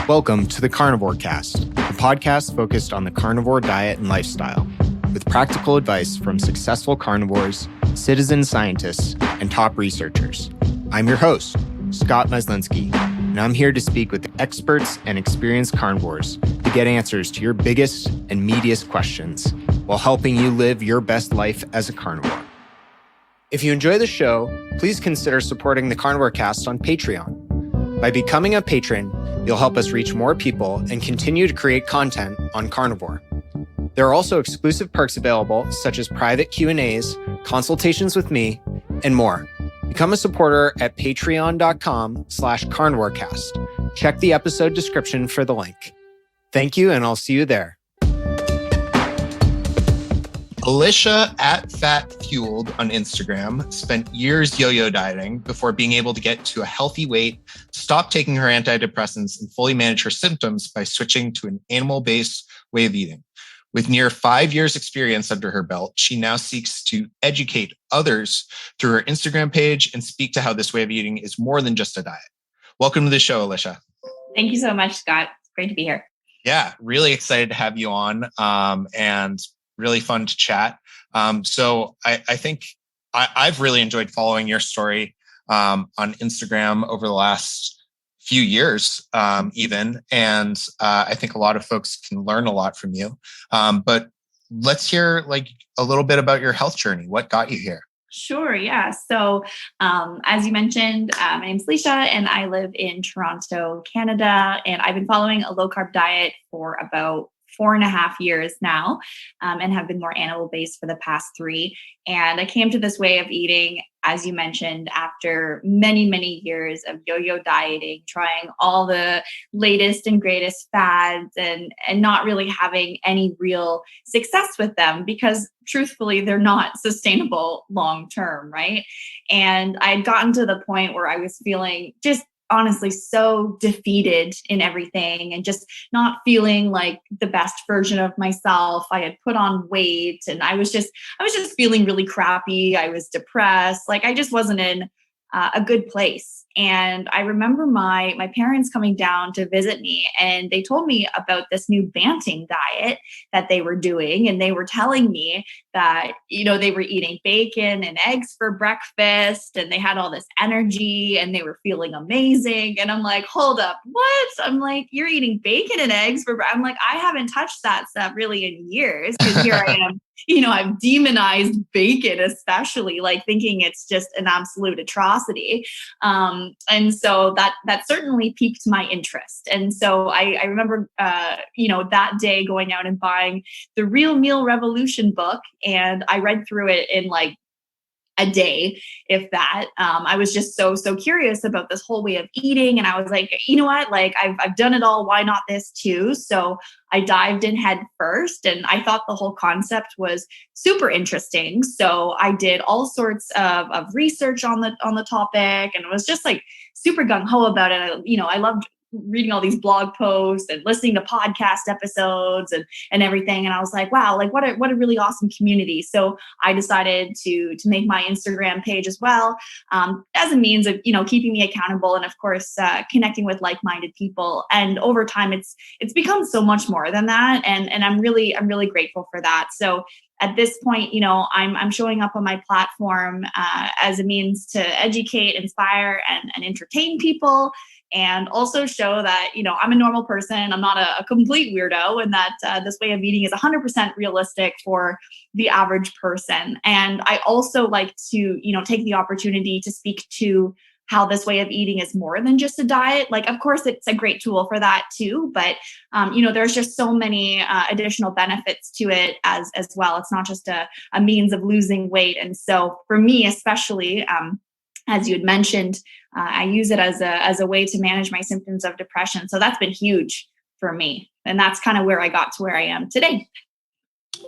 Welcome to the Carnivore Cast, a podcast focused on the carnivore diet and lifestyle, with practical advice from successful carnivores, citizen scientists, and top researchers. I'm your host, Scott Meslinski, and I'm here to speak with experts and experienced carnivores to get answers to your biggest and meatiest questions while helping you live your best life as a carnivore. If you enjoy the show, please consider supporting the Carnivore Cast on Patreon. By becoming a patron, you'll help us reach more people and continue to create content on carnivore. There are also exclusive perks available, such as private Q&As, consultations with me, and more. Become a supporter at patreon.com/carnivorecast. Check the episode description for the link. Thank you, and I'll see you there. Alicia at Fat Fueled on Instagram spent years yo-yo dieting before being able to get to a healthy weight, stop taking her antidepressants, and fully manage her symptoms by switching to an animal-based way of eating. With near 5 years experience under her belt, she now seeks to educate others through her Instagram page and speak to how this way of eating is more than just a diet. Welcome to the show, Alicia. Thank you so much, Scott. It's great to be here. Yeah, really excited to have you on and really fun to chat. So I think I've really enjoyed following your story on Instagram over the last few years, even. And I think a lot of folks can learn a lot from you. But let's hear like a little bit about your health journey. What got you here? Sure. Yeah. So as you mentioned, my name's Alicia and I live in Toronto, Canada. And I've been following a low carb diet for about 4.5 years now, and have been more animal-based for the past 3. And I came to this way of eating, as you mentioned, after many, many years of yo-yo dieting, trying all the latest and greatest fads and not really having any real success with them because truthfully, they're not sustainable long-term, right? And I had gotten to the point where I was feeling just honestly so defeated in everything and just not feeling like the best version of myself. I had put on weight and I was just feeling really crappy. I was depressed. Like I just wasn't in a good place. And I remember my parents coming down to visit me and they told me about this new Banting diet that they were doing. And they were telling me that, they were eating bacon and eggs for breakfast and they had all this energy and they were feeling amazing. And I'm like, hold up, what? I'm like, you're eating bacon and eggs I'm like, I haven't touched that stuff really in years because here I am. I've demonized bacon, especially like thinking it's just an absolute atrocity. And so that certainly piqued my interest. And so I remember, that day going out and buying the Real Meal Revolution book. And I read through it in like a day, if that. I was just so curious about this whole way of eating. And I was like, you know what, like I've done it all. Why not this too? So I dived in head first and I thought the whole concept was super interesting. So I did all sorts of research on the topic and was just like super gung-ho about it. I loved reading all these blog posts and listening to podcast episodes and everything. And I was like, wow, like what a really awesome community. So I decided to make my Instagram page as well, as a means of, keeping me accountable. And of course, connecting with like-minded people. And over time, it's become so much more than that. And I'm really grateful for that. So at this point, I'm showing up on my platform as a means to educate, inspire, and entertain people. And also show that, I'm a normal person. I'm not a complete weirdo and that this way of eating is 100% realistic for the average person. And I also like to, take the opportunity to speak to how this way of eating is more than just a diet. Like, of course, it's a great tool for that too. But, there's just so many additional benefits to it as well. It's not just a means of losing weight. And so for me, especially, as you had mentioned, I use it as a way to manage my symptoms of depression. So that's been huge for me. And that's kind of where I got to where I am today.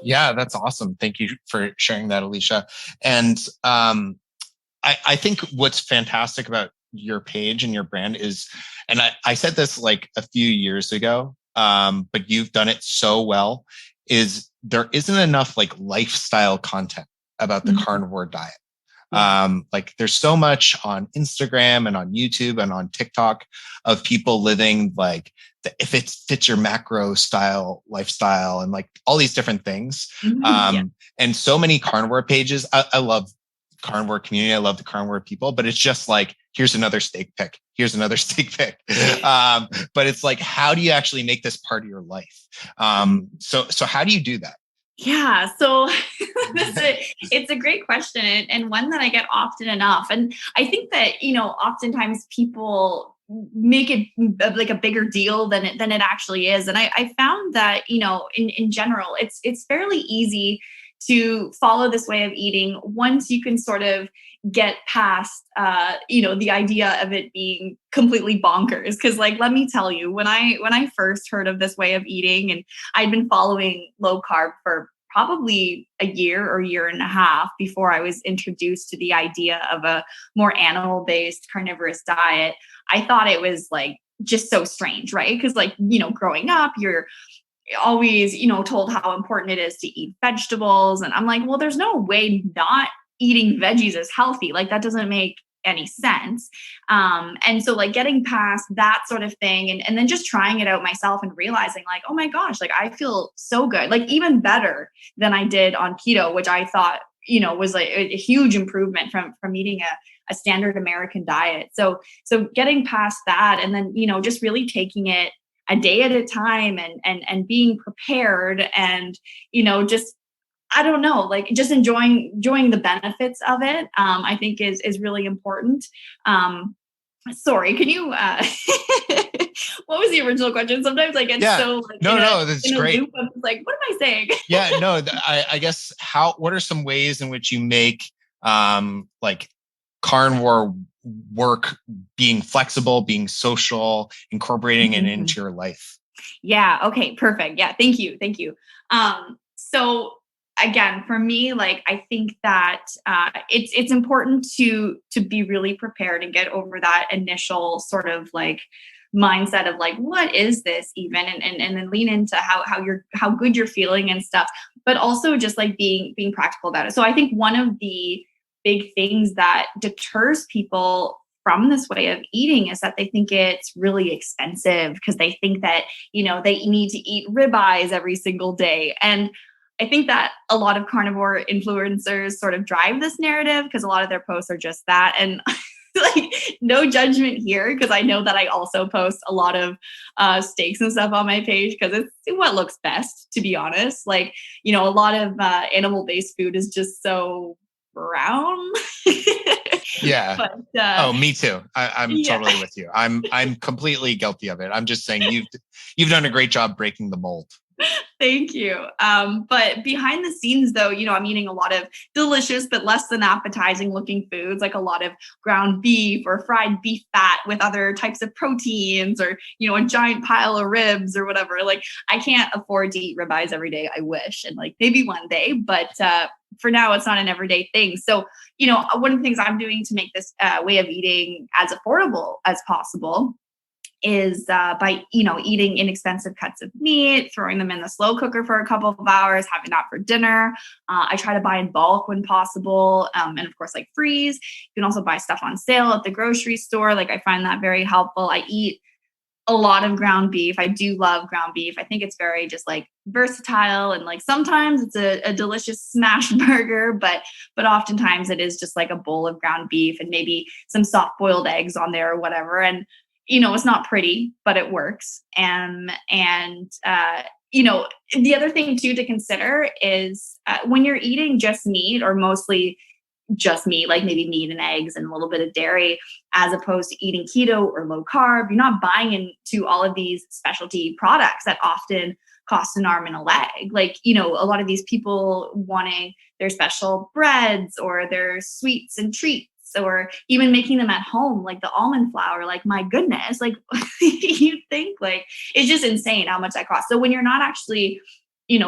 Yeah, that's awesome. Thank you for sharing that, Alicia. And I think what's fantastic about your page and your brand is, and I said this like a few years ago, but you've done it so well, is there isn't enough like lifestyle content about the carnivore diet. Like there's so much on Instagram and on YouTube and on TikTok of people living like if it fits your macro style lifestyle and like all these different things. And so many carnivore pages. I love carnivore community. I love the carnivore people, but it's just like, here's another steak pick. Here's another steak pick. But it's like, how do you actually make this part of your life? So how do you do that? Yeah, so it's a great question and one that I get often enough. And I think that, oftentimes people make it like a bigger deal than it actually is. And I found that, in general, it's fairly easy to follow this way of eating once you can sort of get past, the idea of it being completely bonkers. Because, like, let me tell you, when I first heard of this way of eating, and I'd been following low carb for probably a year or year and a half before I was introduced to the idea of a more animal-based carnivorous diet, I thought it was like just so strange, right? Because, like, growing up, you're always, told how important it is to eat vegetables. And I'm like, well, there's no way not eating veggies is healthy. Like, that doesn't make any sense. And so, like, getting past that sort of thing and then just trying it out myself and realizing, like, oh my gosh, like, I feel so good, like even better than I did on keto, which I thought, was like a huge improvement from eating a standard American diet. So getting past that and then, just really taking it a day at a time and being prepared and, just, I don't know, like just enjoying the benefits of it, I think is really important. Sorry, can you, what was the original question? Sometimes I get so like, no, that's great. Loop of like, what am I saying? I guess what are some ways in which you make, like carnivore work being flexible, being social, incorporating it into your life? Yeah. Okay. Perfect. Yeah. Thank you. So again, for me, like, I think that it's important to be really prepared and get over that initial sort of like mindset of like, what is this even? And then lean into how good you're feeling and stuff, but also just like being practical about it. So I think one of the big things that deters people from this way of eating is that they think it's really expensive because they think that, they need to eat ribeyes every single day. And I think that a lot of carnivore influencers sort of drive this narrative because a lot of their posts are just that. And like, no judgment here, because I know that I also post a lot of steaks and stuff on my page because it's what looks best, to be honest. Like, a lot of animal-based food is just so brown. Yeah. But, me too. I'm totally with you. I'm completely guilty of it. I'm just saying you've done a great job breaking the mold. Thank you. But behind the scenes, though, I'm eating a lot of delicious but less than appetizing looking foods, like a lot of ground beef or fried beef fat with other types of proteins, or, a giant pile of ribs or whatever. Like, I can't afford to eat ribeyes every day. I wish, and like maybe one day, but for now, it's not an everyday thing. So, one of the things I'm doing to make this way of eating as affordable as possible is by, eating inexpensive cuts of meat, throwing them in the slow cooker for a couple of hours, having that for dinner. I try to buy in bulk when possible. And of course, like freeze. You can also buy stuff on sale at the grocery store. Like, I find that very helpful. I eat a lot of ground beef. I do love ground beef. I think it's very just like versatile, and like sometimes it's a delicious smash burger, but oftentimes it is just like a bowl of ground beef and maybe some soft boiled eggs on there or whatever. And it's not pretty, but it works. And the other thing too to consider is when you're eating just meat, or mostly just meat, like maybe meat and eggs and a little bit of dairy, as opposed to eating keto or low carb, you're not buying into all of these specialty products that often cost an arm and a leg. Like, a lot of these people wanting their special breads or their sweets and treats, or even making them at home, like the almond flour. Like, my goodness, like you think like it's just insane how much that costs. So when you're not actually,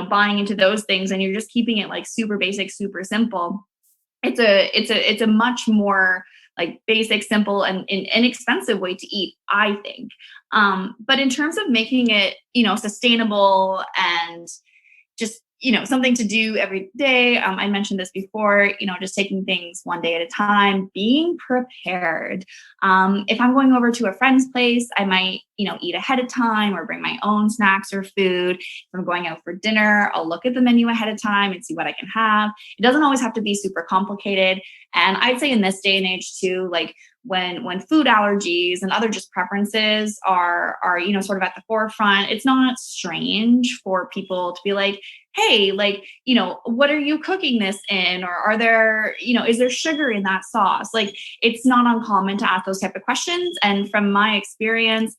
buying into those things and you're just keeping it like super basic, super simple, it's a much more like basic, simple, and inexpensive way to eat, I think. But in terms of making it, sustainable and just something to do every day. I mentioned this before, just taking things one day at a time, being prepared. If I'm going over to a friend's place, I might, eat ahead of time or bring my own snacks or food. If I'm going out for dinner, I'll look at the menu ahead of time and see what I can have. It doesn't always have to be super complicated. And I'd say in this day and age too, like when food allergies and other just preferences are sort of at the forefront, it's not strange for people to be like, hey, like, what are you cooking this in? Or are there, is there sugar in that sauce? Like, it's not uncommon to ask those type of questions. And from my experience,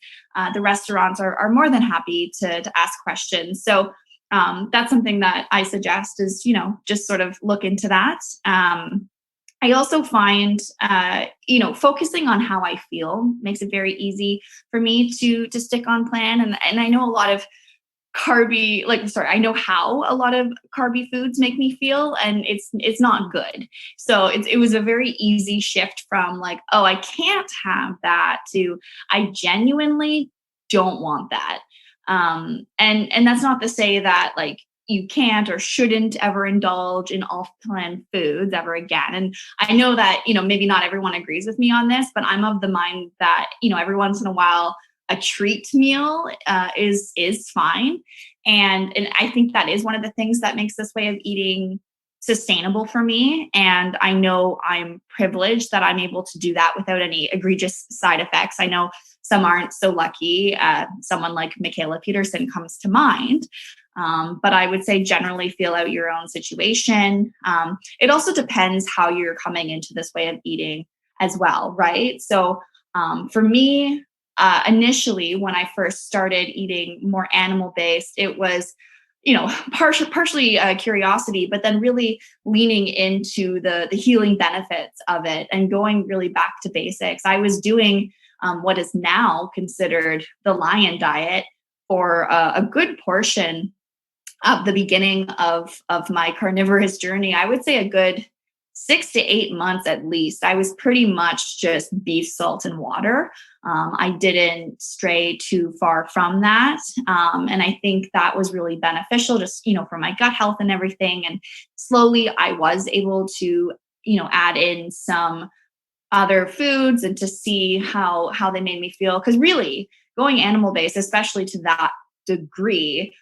the restaurants are more than happy to ask questions. So that's something that I suggest is, just sort of look into that. I also find, focusing on how I feel makes it very easy for me to stick on plan. And I know a lot of I know how a lot of carby foods make me feel, and it's not good. So it was a very easy shift from like, oh, I can't have that, to I genuinely don't want that. And that's not to say that like you can't or shouldn't ever indulge in off-plan foods ever again. And I know that, maybe not everyone agrees with me on this, but I'm of the mind that, every once in a while, a treat meal is fine. And I think that is one of the things that makes this way of eating sustainable for me. And I know I'm privileged that I'm able to do that without any egregious side effects. I know some aren't so lucky. Someone like Michaela Peterson comes to mind. But I would say generally feel out your own situation. It also depends how you're coming into this way of eating as well, right? So for me, initially, when I first started eating more animal-based, it was, partially curiosity, but then really leaning into the healing benefits of it and going really back to basics. I was doing what is now considered the lion diet for a good portion of the beginning of my carnivorous journey. I would say a good 6 to 8 months at least. I was pretty much just beef, salt, and water. I didn't stray too far from that. And I think that was really beneficial just, for my gut health and everything. And slowly I was able to, add in some other foods and to see how they made me feel. Because really going animal-based, especially to that degree,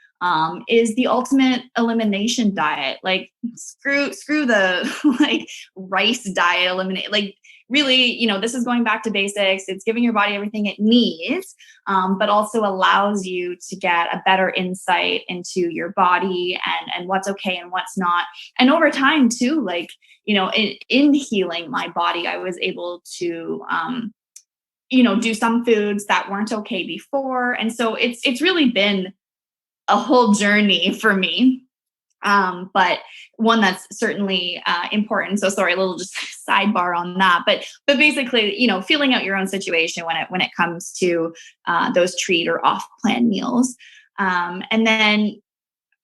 is the ultimate elimination diet. Like screw the like rice diet, eliminate, like really, this is going back to basics. It's giving your body everything it needs, but also allows you to get a better insight into your body and what's okay and what's not. And over time too, like, in healing my body, I was able to, do some foods that weren't okay before. And so it's really been a whole journey for me, but one that's certainly important. So sorry, a little just sidebar on that, but basically, feeling out your own situation when it comes to those treat or off-plan meals, and then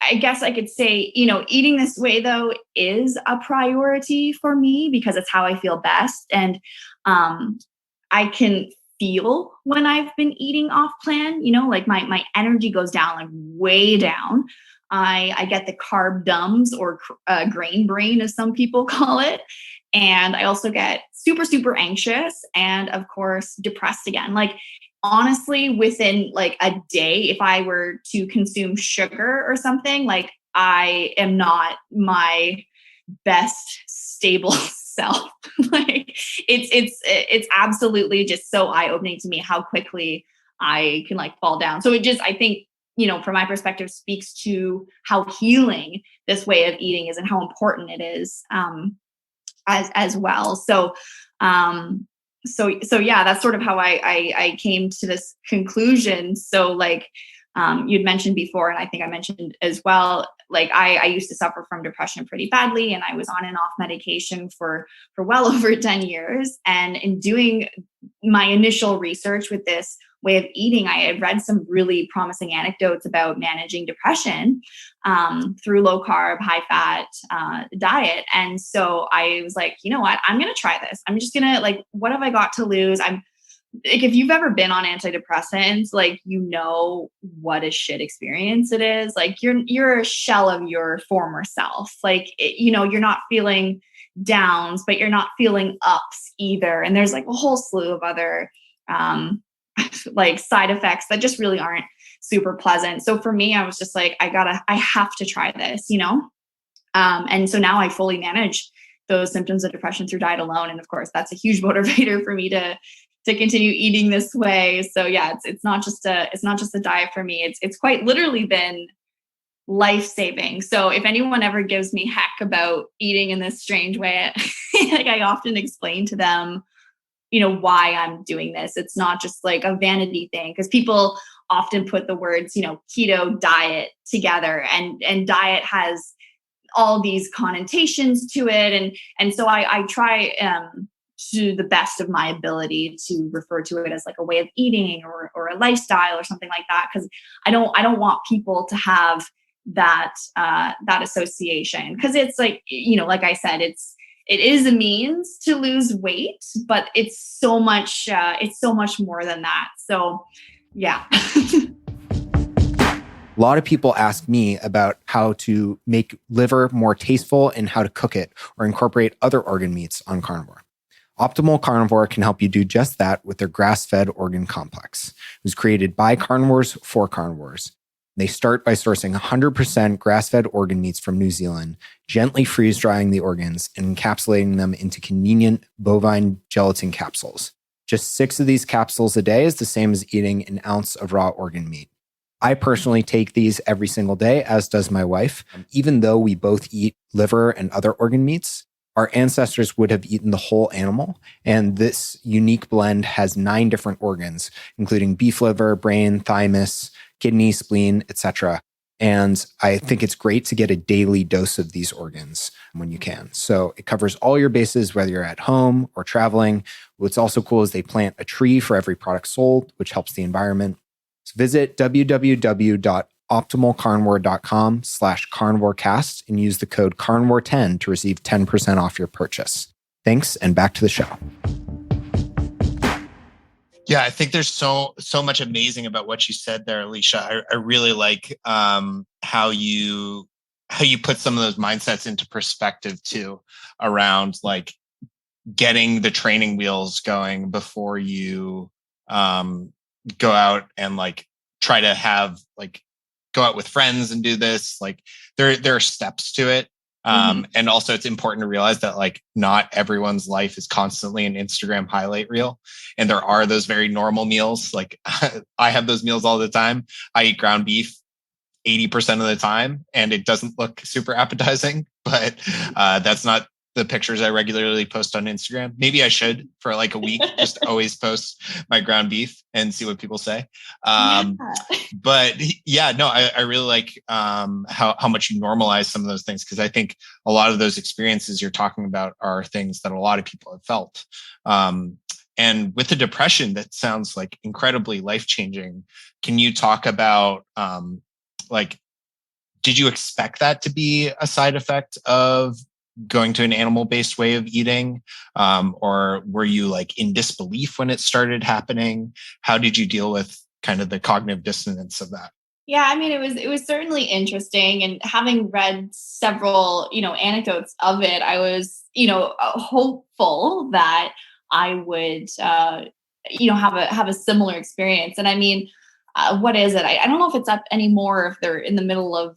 I guess I could say, eating this way though is a priority for me because it's how I feel best, and I can feel when I've been eating off plan, like my energy goes down, like way down. I get the carb dumbs or grain brain, as some people call it. And I also get super, super anxious and of course, depressed again. Like honestly, within like a day, if I were to consume sugar or something, like I am not my best stable self. Like it's absolutely just so eye-opening to me how quickly I can like fall down. So it just, I think, from my perspective, speaks to how healing this way of eating is and how important it is as well. So yeah, that's sort of how I came to this conclusion. So like you'd mentioned before, and I think I mentioned as well, like I used to suffer from depression pretty badly, and I was on and off medication for well over 10 years. And in doing my initial research with this way of eating, I had read some really promising anecdotes about managing depression through low carb, high fat diet. And so I was like, you know what, I'm going to try this. I'm just going to, like, what have I got to lose? I'm like if you've ever been on antidepressants, like, you know what a shit experience it is. Like you're a shell of your former self. Like, you're not feeling downs, but you're not feeling ups either. And there's like a whole slew of other, like side effects that just really aren't super pleasant. So for me, I was just like, I have to try this, and so now I fully manage those symptoms of depression through diet alone. And of course, that's a huge motivator for me to continue eating this way. So yeah, it's not just a diet for me. It's quite literally been life-saving. So if anyone ever gives me heck about eating in this strange way, like I often explain to them, why I'm doing this. It's not just like a vanity thing, because people often put the words, keto, diet together, and diet has all these connotations to it. And so I try to the best of my ability to refer to it as like a way of eating or a lifestyle or something like that. Cause I don't want people to have that association. Cause it's like, like I said, it is a means to lose weight, but it's so much more than that. So yeah. A lot of people ask me about how to make liver more tasteful and how to cook it or incorporate other organ meats on Carnivore. Optimal Carnivore can help you do just that with their grass-fed organ complex. It was created by carnivores for carnivores. They start by sourcing 100% grass-fed organ meats from New Zealand, gently freeze-drying the organs and encapsulating them into convenient bovine gelatin capsules. Just 6 of these capsules a day is the same as eating an ounce of raw organ meat. I personally take these every single day, as does my wife. Even though we both eat liver and other organ meats, our ancestors would have eaten the whole animal. And this unique blend has 9 different organs, including beef liver, brain, thymus, kidney, spleen, etc. And I think it's great to get a daily dose of these organs when you can. So it covers all your bases, whether you're at home or traveling. What's also cool is they plant a tree for every product sold, which helps the environment. So visit www.optimalcarnivore.com/carnivorecast and use the code carnivore10 to receive 10% off your purchase. Thanks, and back to the show. Yeah, I think there's so much amazing about what you said there, Alicia. I really like how you put some of those mindsets into perspective too, around like getting the training wheels going before you go out and like try to have like go out with friends and do this. Like there are steps to it. And also it's important to realize that like not everyone's life is constantly an Instagram highlight reel. And there are those very normal meals. Like I have those meals all the time. I eat ground beef 80% of the time and it doesn't look super appetizing, but that's not the pictures I regularly post on Instagram. Maybe I should for like a week, just always post my ground beef and see what people say. But yeah, no, I really like how much you normalize some of those things, because I think a lot of those experiences you're talking about are things that a lot of people have felt. And with the depression, that sounds like incredibly life-changing. Can you talk about like, did you expect that to be a side effect of going to an animal-based way of eating? Or were you like in disbelief when it started happening? How did you deal with kind of the cognitive dissonance of that? Yeah, I mean, it was certainly interesting, and having read several, anecdotes of it, I was, hopeful that I would, have a similar experience. And I mean, what is it? I don't know if it's up anymore, if they're in the middle of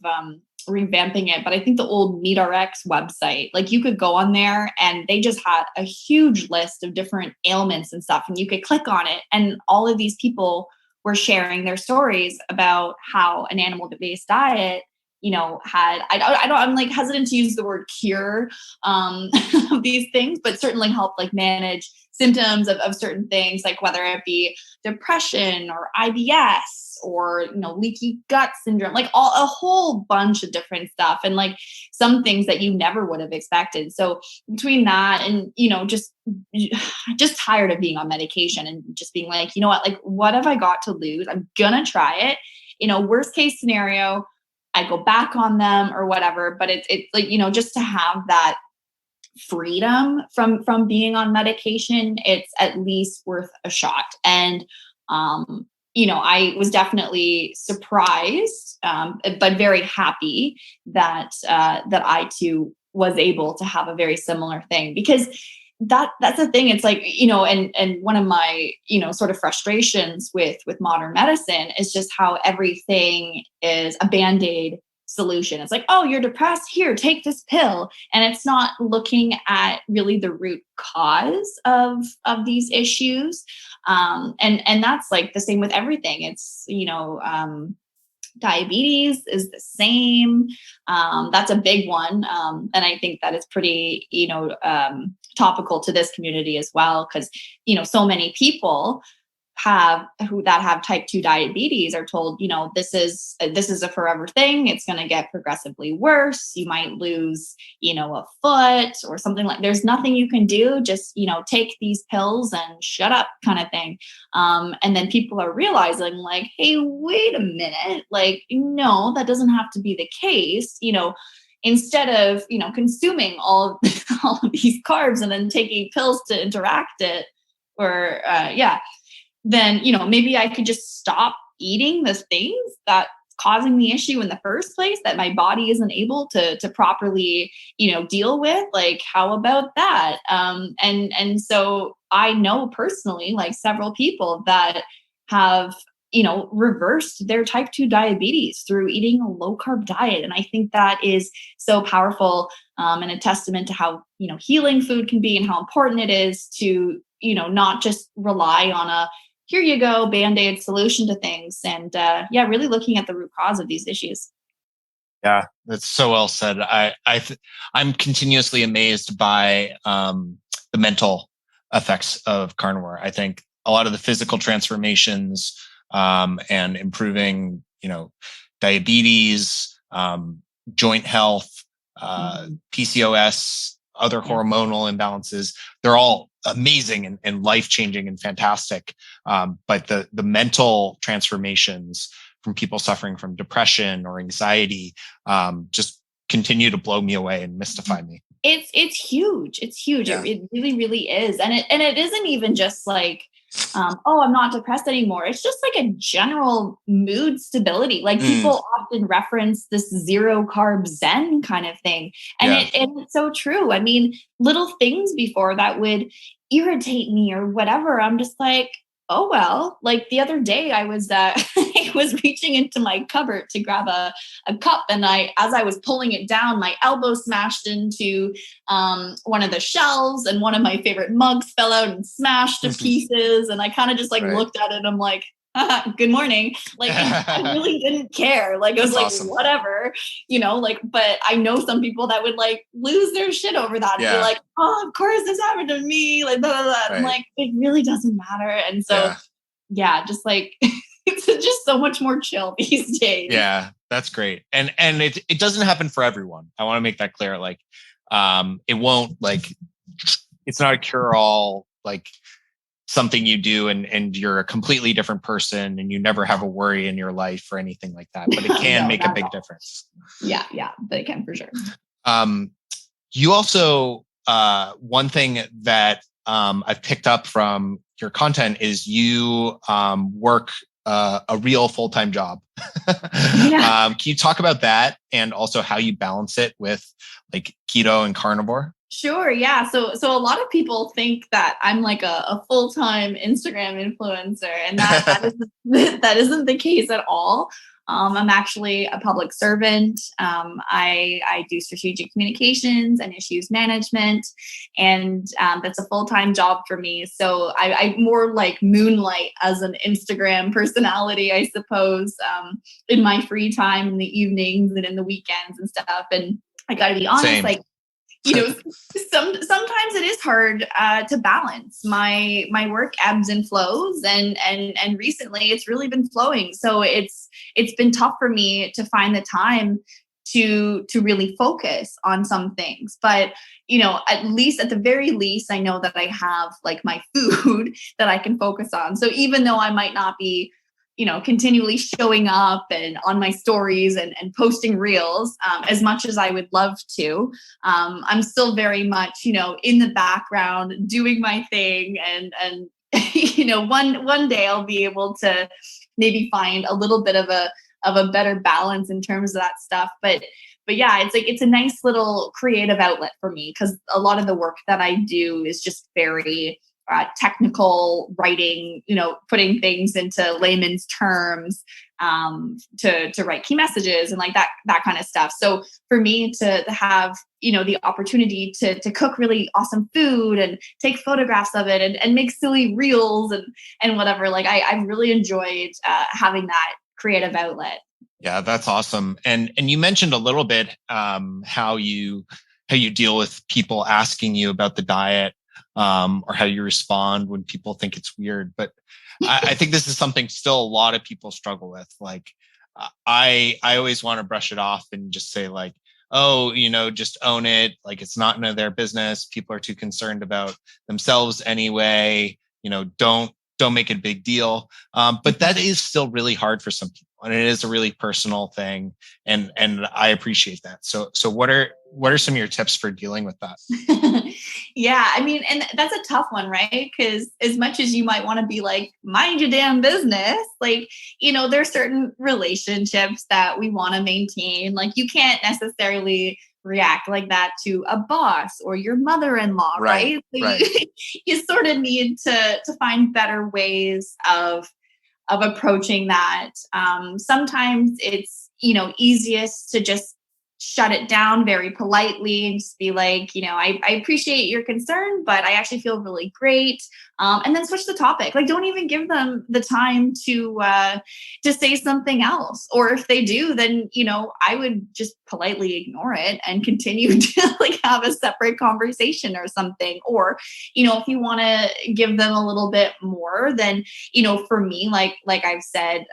revamping it, but I think the old MeatRx website, like you could go on there and they just had a huge list of different ailments and stuff, and you could click on it and all of these people were sharing their stories about how an animal-based diet, I'm like hesitant to use the word cure of these things, but certainly help like manage symptoms of certain things, like whether it be depression or IBS or, leaky gut syndrome, like a whole bunch of different stuff. And like some things that you never would have expected. So between that and, just tired of being on medication and just being like, you know what, like, what have I got to lose? I'm going to try it. Worst case scenario, I go back on them or whatever, but it's like, just to have that freedom from being on medication, it's at least worth a shot. And I was definitely surprised, but very happy that I too was able to have a very similar thing, because that's the thing. It's like, and one of my, sort of frustrations with modern medicine is just how everything is a Band-Aid solution. It's like, oh, you're depressed, here, take this pill. And it's not looking at really the root cause of these issues. And that's like the same with everything. It's, diabetes is the same. That's a big one. And I think that is pretty, topical to this community as well. Because, so many people have type 2 diabetes are told, this is a forever thing. It's going to get progressively worse. You might lose, a foot or something. Like, there's nothing you can do. Just, take these pills and shut up, kind of thing. And then people are realizing, like, hey, wait a minute. Like, no, that doesn't have to be the case. Instead of, consuming all of these carbs and then taking pills to interact it, or then, maybe I could just stop eating the things that's causing the issue in the first place that my body isn't able to properly, deal with. Like, how about that? And so I know personally, like, several people that have, reversed their type 2 diabetes through eating a low carb diet. And I think that is so powerful, and a testament to how, healing food can be and how important it is to, not just rely on a here you go Band-Aid solution to things. And really looking at the root cause of these issues. Yeah, that's so well said. I'm continuously amazed by the mental effects of carnivore. I think a lot of the physical transformations and improving, diabetes, joint health, PCOS, other hormonal imbalances, they're all amazing and life-changing and fantastic. But the mental transformations from people suffering from depression or anxiety just continue to blow me away and mystify me. It's huge. It's huge. Yeah. It really, really is. And it isn't even just like, I'm not depressed anymore. It's just like a general mood stability. Like, people often reference this 0 carb Zen kind of thing. And it's so true. I mean, little things before that would irritate me or whatever, I'm just like, oh, well, like the other day I was I was reaching into my cupboard to grab a cup, and as I was pulling it down, my elbow smashed into one of the shelves, and one of my favorite mugs fell out and smashed to pieces. And I kind of just looked at it, and I'm like, good morning. Like, I really didn't care. Like, it was awesome. Whatever, but I know some people that would lose their shit over that. Yeah. And be like, oh, of course this happened to me. Like, blah, blah, blah. Right. I'm like, it really doesn't matter. And so, just it's just so much more chill these days. Yeah, that's great. And it doesn't happen for everyone. I want to make that clear. Like, it won't it's not a cure all, something you do and you're a completely different person and you never have a worry in your life or anything like that, but it can make a big difference. Yeah, they can for sure. You also, one thing that I've picked up from your content is you work a real full-time job. Can you talk about that and also how you balance it with keto and carnivore? Sure. Yeah. So a lot of people think that I'm like a full-time Instagram influencer, and that isn't the case at all. I'm actually a public servant. I do strategic communications and issues management, and that's a full-time job for me. So I more moonlight as an Instagram personality, I suppose, in my free time in the evenings and in the weekends and stuff. And I got to be honest, Same. Sometimes it is hard to balance. My work ebbs and flows, and recently it's really been flowing. So it's been tough for me to find the time to really focus on some things. But at the very least, I know that I have my food that I can focus on. So even though I might not be continually showing up and on my stories and posting reels as much as I would love to. I'm still very much, in the background doing my thing. And one day I'll be able to maybe find a little bit of a better balance in terms of that stuff. But yeah, it's a nice little creative outlet for me, because a lot of the work that I do is just very technical writing, putting things into layman's terms to write key messages and like that kind of stuff. So for me to have, the opportunity to cook really awesome food and take photographs of it and make silly reels and whatever, like I've really enjoyed having that creative outlet. Yeah, that's awesome. And you mentioned a little bit how you deal with people asking you about the diet, or how you respond when people think it's weird. But I think this is something still a lot of people struggle with. Like I always want to brush it off and just say like, oh, just own it. Like it's not none of their business. People are too concerned about themselves anyway. Don't make it a big deal. But that is still really hard for some people. And it is a really personal thing. And I appreciate that. So what are some of your tips for dealing with that? Yeah, I mean, and that's a tough one, right? Because as much as you might want to be like, mind your damn business, like, there's certain relationships that we want to maintain. Like you can't necessarily react like that to a boss or your mother-in-law, right? So right. You sort of need to find better ways of approaching that. Sometimes it's, easiest to just shut it down very politely and just be like, I appreciate your concern, but I actually feel really great. And then switch the topic. Like, don't even give them the time to say something else. Or if they do, then, I would just politely ignore it and continue to like have a separate conversation or something. Or, if you want to give them a little bit more, then, for me, like I've said,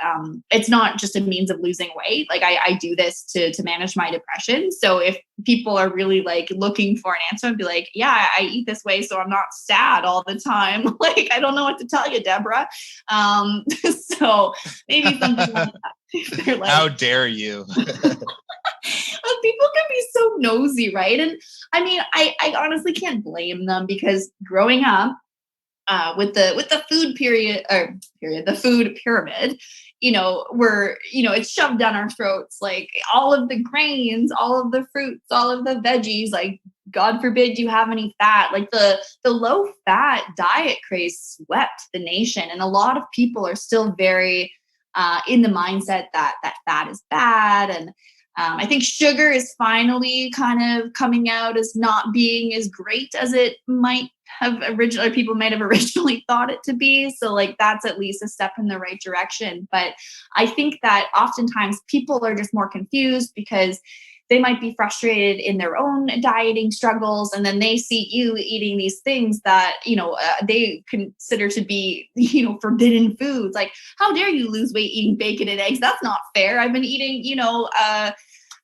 it's not just a means of losing weight. Like I do this to manage my depression. So if people are really like looking for an answer, I'd be like, yeah, I eat this way so I'm not sad all the time. Like, I don't know what to tell you, Deborah. So maybe something like that. Like, how dare you? People can be so nosy, right? And I mean, I honestly can't blame them, because growing up with the food the food pyramid, it's shoved down our throats, like all of the grains, all of the fruits, all of the veggies, like God forbid you have any fat. Like the low fat diet craze swept the nation. And a lot of people are still very in the mindset that fat is bad. And I think sugar is finally kind of coming out as not being as great as it might have originally, people might have originally thought it to be. So like, that's at least a step in the right direction. But I think that oftentimes people are just more confused because they might be frustrated in their own dieting struggles. And then they see you eating these things that, they consider to be, forbidden foods. Like, how dare you lose weight eating bacon and eggs? That's not fair. I've been eating,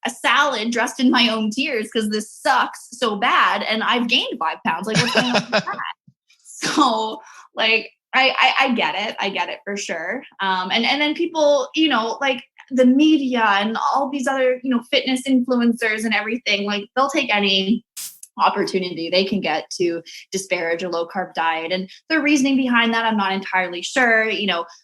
a salad dressed in my own tears because this sucks so bad. And I've gained 5 pounds. Like, what's going on with that? So like, I get it. I get it for sure. And then people, like the media and all these other, fitness influencers and everything, like they'll take any opportunity they can get to disparage a low carb diet. And the reasoning behind that, I'm not entirely sure.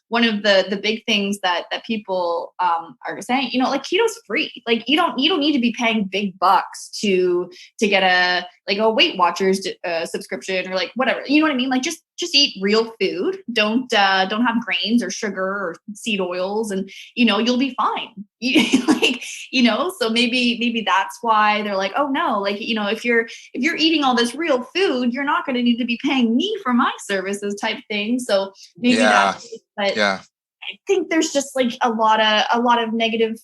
One of the big things that people are saying, like keto's free. Like you don't need to be paying big bucks to get a Weight Watchers subscription or like whatever. You know what I mean? Like just eat real food. Don't have grains or sugar or seed oils, and you'll be fine. So maybe that's why they're like, oh no, like if you're eating all this real food, you're not going to need to be paying me for my services type thing. So maybe that's, but yeah. I think there's just like a lot of negative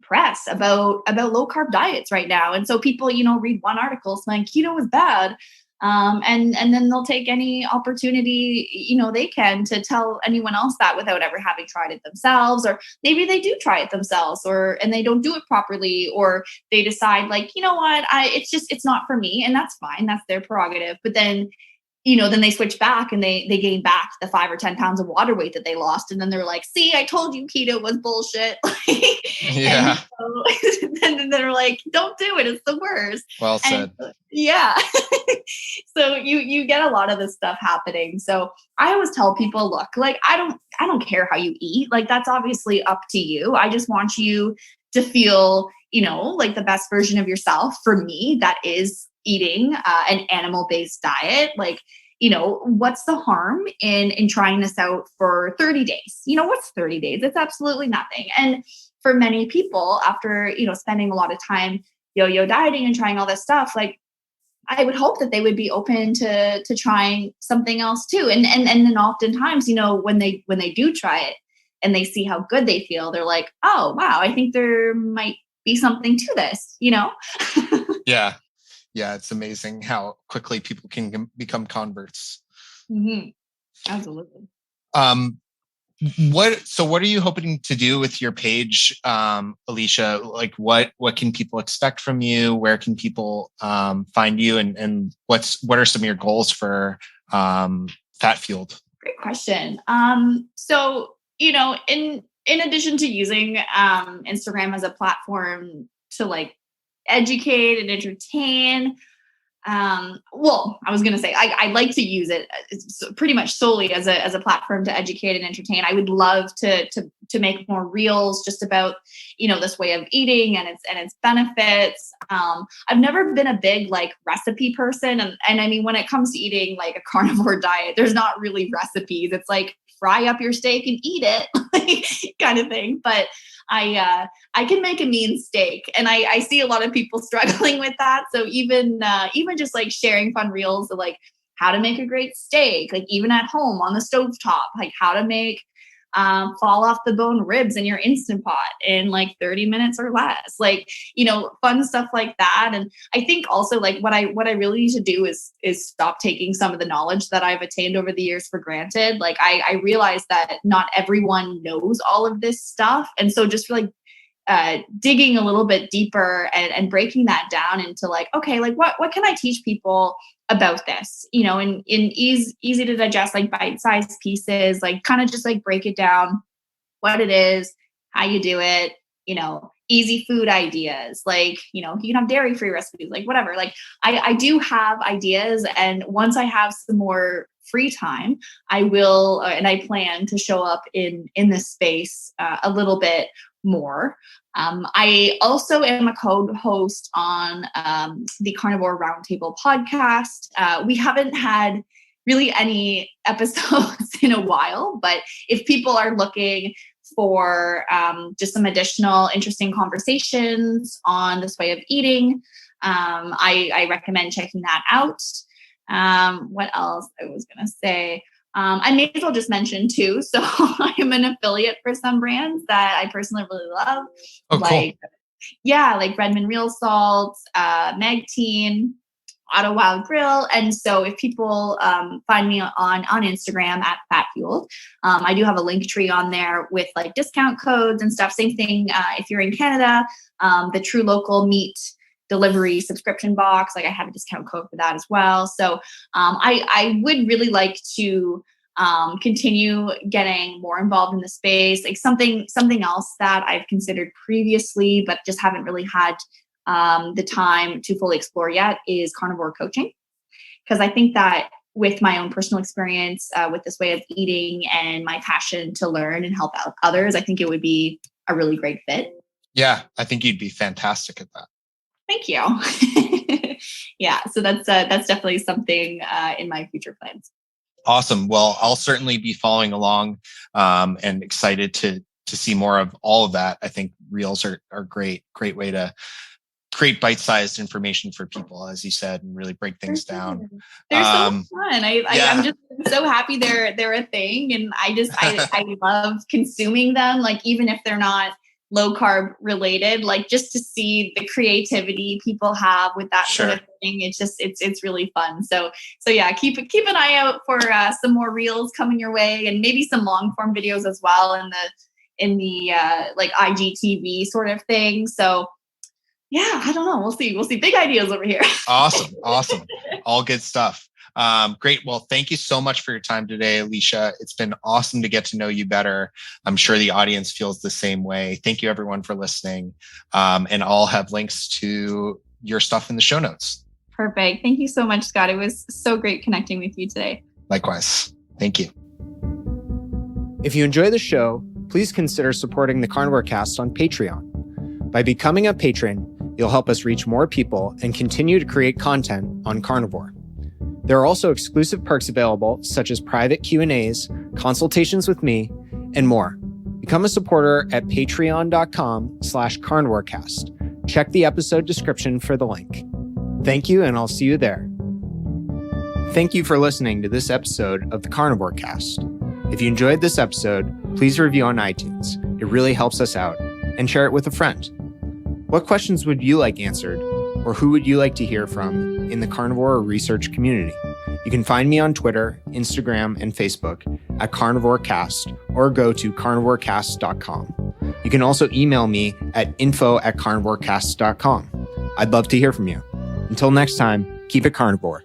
press about low carb diets right now. And so people, read one article saying keto is bad. And then they'll take any opportunity, they can to tell anyone else that without ever having tried it themselves. Or maybe they do try it themselves and they don't do it properly, or they decide like, you know what, it's not for me, and that's fine. That's their prerogative. But then then they switch back and they gain back the 5 or 10 pounds of water weight that they lost. And then they're like, see, I told you keto was bullshit. Yeah. So, then they're like, don't do it. It's the worst. Well said. Yeah. So you get a lot of this stuff happening. So I always tell people, look, like, I don't care how you eat. Like, that's obviously up to you. I just want you to feel, like the best version of yourself. For me, that is eating an animal-based diet. Like, what's the harm in trying this out for 30 days? What's 30 days? It's absolutely nothing. And for many people, after, spending a lot of time yo-yo dieting and trying all this stuff, like, I would hope that they would be open to trying something else too. And then oftentimes, when they do try it and they see how good they feel, they're like, oh, wow, I think there might be something to this, Yeah. Yeah. It's amazing how quickly people can become converts. Mm-hmm. Absolutely. What are you hoping to do with your page, Alicia? Like, what can people expect from you? Where can people find you? And what are some of your goals for Fat Fueled? Great question. So, in addition to using Instagram as a platform to like educate and entertain, well, I was going to say, I like to use it pretty much solely as a platform to educate and entertain. I would love to make more reels just about, this way of eating and its benefits. I've never been a big like recipe person. And I mean, when it comes to eating like a carnivore diet, there's not really recipes. It's like fry up your steak and eat it kind of thing. But I can make a mean steak, and I see a lot of people struggling with that. So even just like sharing fun reels of like how to make a great steak, like even at home on the stovetop, like how to make fall off the bone ribs in your Instant Pot in like 30 minutes or less, like, fun stuff like that. And I think also like what I really need to do is stop taking some of the knowledge that I've attained over the years for granted. Like I realize that not everyone knows all of this stuff. And so just like digging a little bit deeper and breaking that down into like, okay, like what can I teach people about this, in easy to digest, like bite-sized pieces, like kind of just like break it down, what it is, how you do it, easy food ideas, like, you can have dairy-free recipes, like whatever. Like I do have ideas. And once I have some more free time, I will, and I plan to show up in this space a little bit more. I also am a co-host on the Carnivore Roundtable podcast. We haven't had really any episodes in a while, but if people are looking for just some additional interesting conversations on this way of eating, I recommend checking that out. What else I was going to say? I may as well just mention too. So I am an affiliate for some brands that I personally really love. Oh, like, cool. Yeah, like Redmond Real Salt, Magteen, Auto Wild Grill. And so if people find me on Instagram at Fat Fueled, I do have a link tree on there with like discount codes and stuff. Same thing if you're in Canada, the True Local Meat delivery subscription box, like I have a discount code for that as well. So I would really like to continue getting more involved in the space. Like something else that I've considered previously, but just haven't really had the time to fully explore yet is carnivore coaching. Because I think that with my own personal experience with this way of eating and my passion to learn and help out others, I think it would be a really great fit. Yeah, I think you'd be fantastic at that. Thank you. Yeah, so that's definitely something in my future plans. Awesome. Well, I'll certainly be following along and excited to see more of all of that. I think reels are great way to create bite-sized information for people, as you said, and really break things down. They're so much fun. I'm just so happy they're a thing, and I love consuming them. Like even if they're not low carb related, like just to see the creativity people have with that sort of thing. It's really fun. So yeah, keep an eye out for some more reels coming your way, and maybe some long form videos as well in the like IGTV sort of thing. So yeah, I don't know. We'll see. Big ideas over here. Awesome. All good stuff. Great. Well, thank you so much for your time today, Alicia. It's been awesome to get to know you better. I'm sure the audience feels the same way. Thank you, everyone, for listening. And I'll have links to your stuff in the show notes. Perfect. Thank you so much, Scott. It was so great connecting with you today. Likewise. Thank you. If you enjoy the show, please consider supporting the Carnivore Cast on Patreon. By becoming a patron, you'll help us reach more people and continue to create content on carnivore. There are also exclusive perks available, such as private Q&As, consultations with me, and more. Become a supporter at patreon.com/carnivorecast. Check the episode description for the link. Thank you, and I'll see you there. Thank you for listening to this episode of the Carnivore Cast. If you enjoyed this episode, please review on iTunes. It really helps us out. And share it with a friend. What questions would you like answered, or who would you like to hear from in the carnivore research community? You can find me on Twitter, Instagram, and Facebook at Carnivore Cast, or go to carnivorecast.com. You can also email me at info@carnivorecast.com. I'd love to hear from you. Until next time, keep it carnivore.